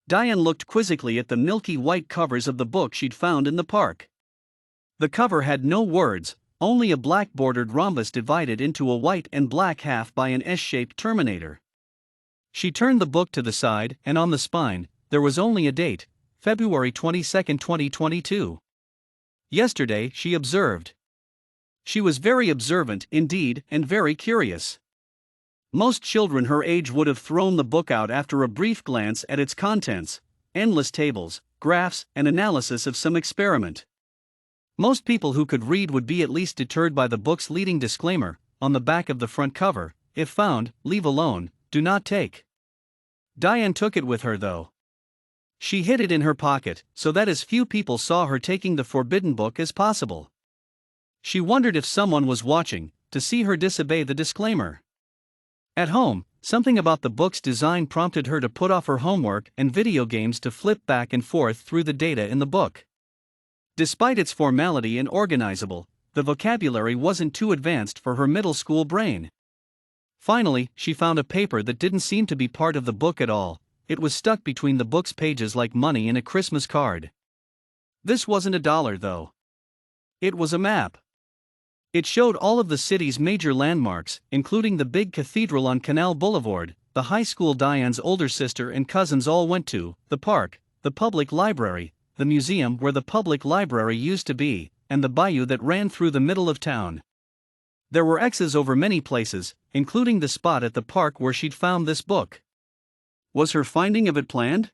Diane looked quizzically at the milky white covers of the book she'd found in the park. The cover had no words, only a black bordered rhombus divided into a white and black half by an S-shaped terminator. She turned the book to the side, and on the spine, there was only a date, February 22, 2022. Yesterday, she observed. She was very observant, indeed, and very curious. Most children her age would have thrown the book out after a brief glance at its contents, endless tables, graphs, and analysis of some experiment. Most people who could read would be at least deterred by the book's leading disclaimer, on the back of the front cover: if found, leave alone, do not take. Diane took it with her though. She hid it in her pocket, so that as few people saw her taking the forbidden book as possible. She wondered if someone was watching, to see her disobey the disclaimer. At home, something about the book's design prompted her to put off her homework and video games to flip back and forth through the data in the book. Despite its formality and organizable, the vocabulary wasn't too advanced for her middle school brain. Finally, she found a paper that didn't seem to be part of the book at all. It was stuck between the book's pages like money in a Christmas card. This wasn't a dollar though. It was a map. It showed all of the city's major landmarks, including the big cathedral on Canal Boulevard, the high school Diane's older sister and cousins all went to, the park, the public library, the museum where the public library used to be, and the bayou that ran through the middle of town. There were X's over many places, including the spot at the park where she'd found this book. Was her finding of it planned?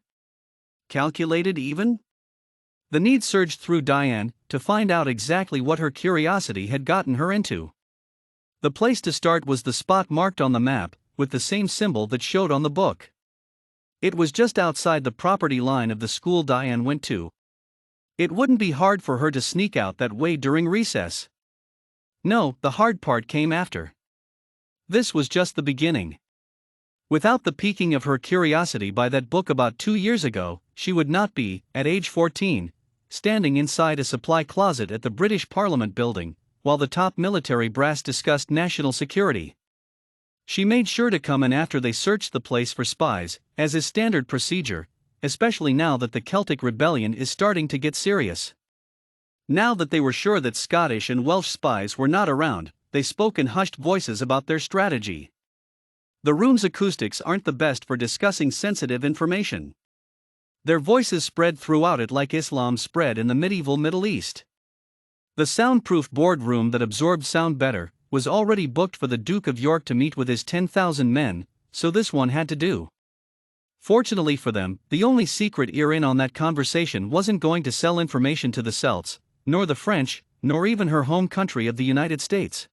Calculated even? The need surged through Diane to find out exactly what her curiosity had gotten her into. The place to start was the spot marked on the map, with the same symbol that showed on the book. It was just outside the property line of the school Diane went to. It wouldn't be hard for her to sneak out that way during recess. No, the hard part came after. This was just the beginning. Without the piquing of her curiosity by that book about 2 years ago, she would not be, at age 14, standing inside a supply closet at the British Parliament building, while the top military brass discussed national security. She made sure to come in after they searched the place for spies, as is standard procedure, especially now that the Celtic rebellion is starting to get serious. Now that they were sure that Scottish and Welsh spies were not around, they spoke in hushed voices about their strategy. The room's acoustics aren't the best for discussing sensitive information. Their voices spread throughout it like Islam spread in the medieval Middle East. The soundproof boardroom that absorbed sound better was already booked for the Duke of York to meet with his 10,000 men, so this one had to do. Fortunately for them, the only secret ear in on that conversation wasn't going to sell information to the Celts, nor the French, nor even her home country of the United States.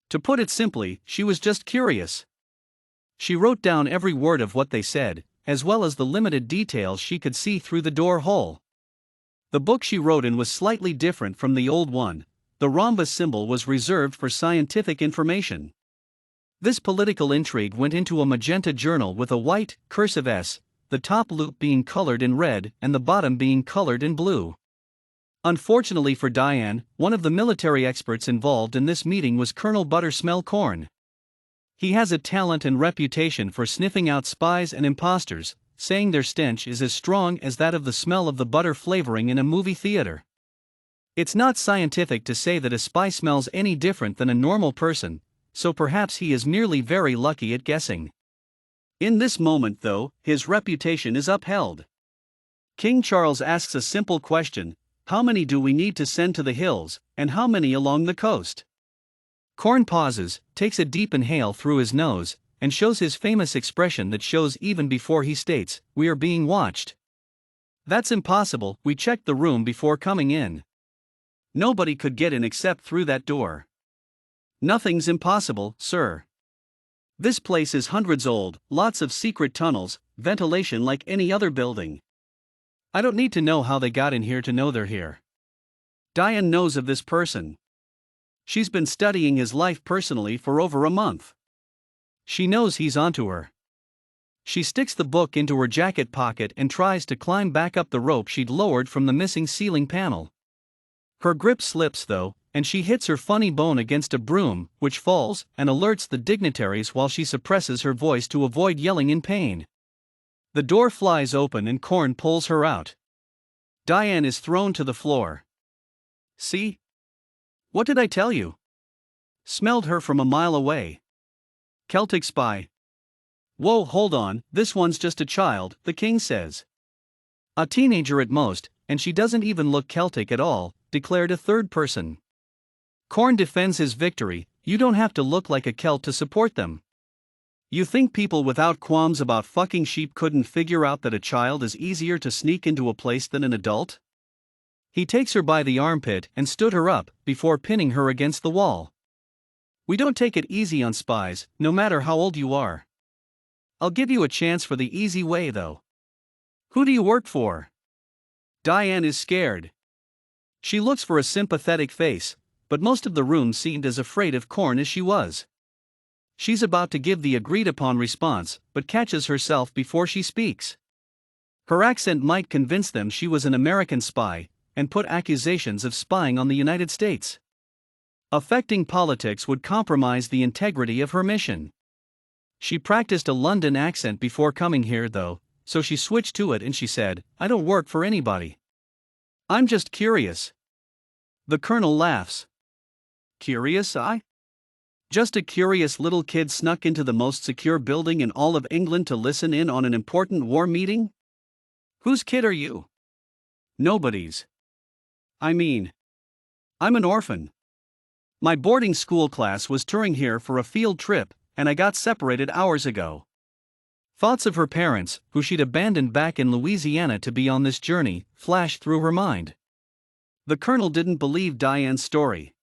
To put it simply, she was just curious. She wrote down every word of what they said, as well as the limited details she could see through the door hole. The book she wrote in was slightly different from the old one. The rhombus symbol was reserved for scientific information. This political intrigue went into a magenta journal with a white, cursive S, the top loop being colored in red and the bottom being colored in blue. Unfortunately for Diane, one of the military experts involved in this meeting was Colonel Buttersmell-Corn. He has a talent and reputation for sniffing out spies and imposters, saying their stench is as strong as that of the smell of the butter flavoring in a movie theater. It's not scientific to say that a spy smells any different than a normal person, so perhaps he is merely very lucky at guessing. In this moment, though, his reputation is upheld. King Charles asks a simple question: how many do we need to send to the hills, and how many along the coast? Corn pauses, takes a deep inhale through his nose, and shows his famous expression that shows even before he states, "We are being watched." That's impossible, we checked the room before coming in. Nobody could get in except through that door. Nothing's impossible, sir. This place is hundreds old, lots of secret tunnels, ventilation like any other building. I don't need to know how they got in here to know they're here. Diane knows of this person. She's been studying his life personally for over a month. She knows he's onto her. She sticks the book into her jacket pocket and tries to climb back up the rope she'd lowered from the missing ceiling panel. Her grip slips though, and she hits her funny bone against a broom, which falls and alerts the dignitaries while she suppresses her voice to avoid yelling in pain. The door flies open and Korn pulls her out. Diane is thrown to the floor. See? What did I tell you? Smelled her from a mile away. Celtic spy. Whoa, hold on, this one's just a child, the king says. A teenager at most, and she doesn't even look Celtic at all, declared a third person. Korn defends his victory. You don't have to look like a Celt to support them. You think people without qualms about fucking sheep couldn't figure out that a child is easier to sneak into a place than an adult? He takes her by the armpit and stood her up, before pinning her against the wall. We don't take it easy on spies, no matter how old you are. I'll give you a chance for the easy way though. Who do you work for? Diane is scared. She looks for a sympathetic face, but most of the room seemed as afraid of Korn as she was. She's about to give the agreed-upon response, but catches herself before she speaks. Her accent might convince them she was an American spy, and put accusations of spying on the United States. Affecting politics would compromise the integrity of her mission. She practiced a London accent before coming here though, so she switched to it and she said, I don't work for anybody. I'm just curious. The colonel laughs. Curious, I? Just a curious little kid snuck into the most secure building in all of England to listen in on an important war meeting? Whose kid are you? Nobody's. I mean, I'm an orphan. My boarding school class was touring here for a field trip, and I got separated hours ago. Thoughts of her parents, who she'd abandoned back in Louisiana to be on this journey, flashed through her mind. The colonel didn't believe Diane's story.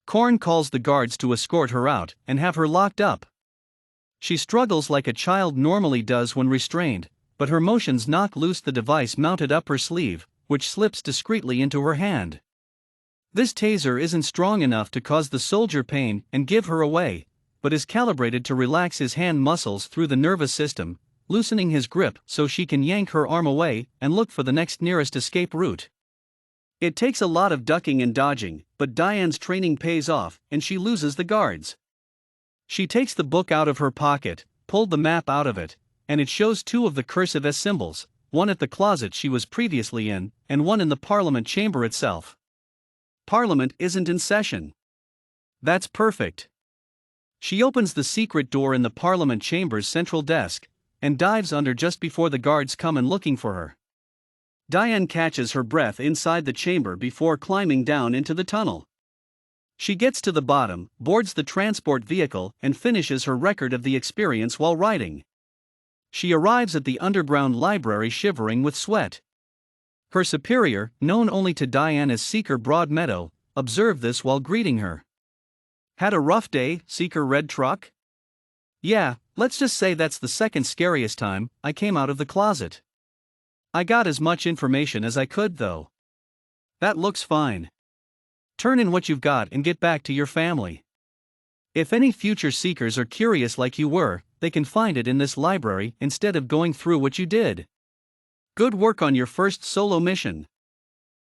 Korn calls the guards to escort her out and have her locked up. She struggles like a child normally does when restrained, but her motions knock loose the device mounted up her sleeve, which slips discreetly into her hand. This taser isn't strong enough to cause the soldier pain and give her away, but is calibrated to relax his hand muscles through the nervous system, loosening his grip so she can yank her arm away and look for the next nearest escape route. It takes a lot of ducking and dodging, but Diane's training pays off and she loses the guards. She takes the book out of her pocket, pulled the map out of it, and it shows two of the cursive S symbols, one at the closet she was previously in, and one in the Parliament chamber itself. Parliament isn't in session. That's perfect. She opens the secret door in the Parliament chamber's central desk, and dives under just before the guards come in looking for her. Diane catches her breath inside the chamber before climbing down into the tunnel. She gets to the bottom, boards the transport vehicle, and finishes her record of the experience while riding. She arrives at the underground library shivering with sweat. Her superior, known only to Diane as Seeker Broadmeadow, observed this while greeting her. Had a rough day, Seeker Red Truck? Yeah, let's just say that's the second scariest time I came out of the closet. I got as much information as I could though. That looks fine. Turn in what you've got and get back to your family. If any future seekers are curious like you were, they can find it in this library instead of going through what you did. Good work on your first solo mission.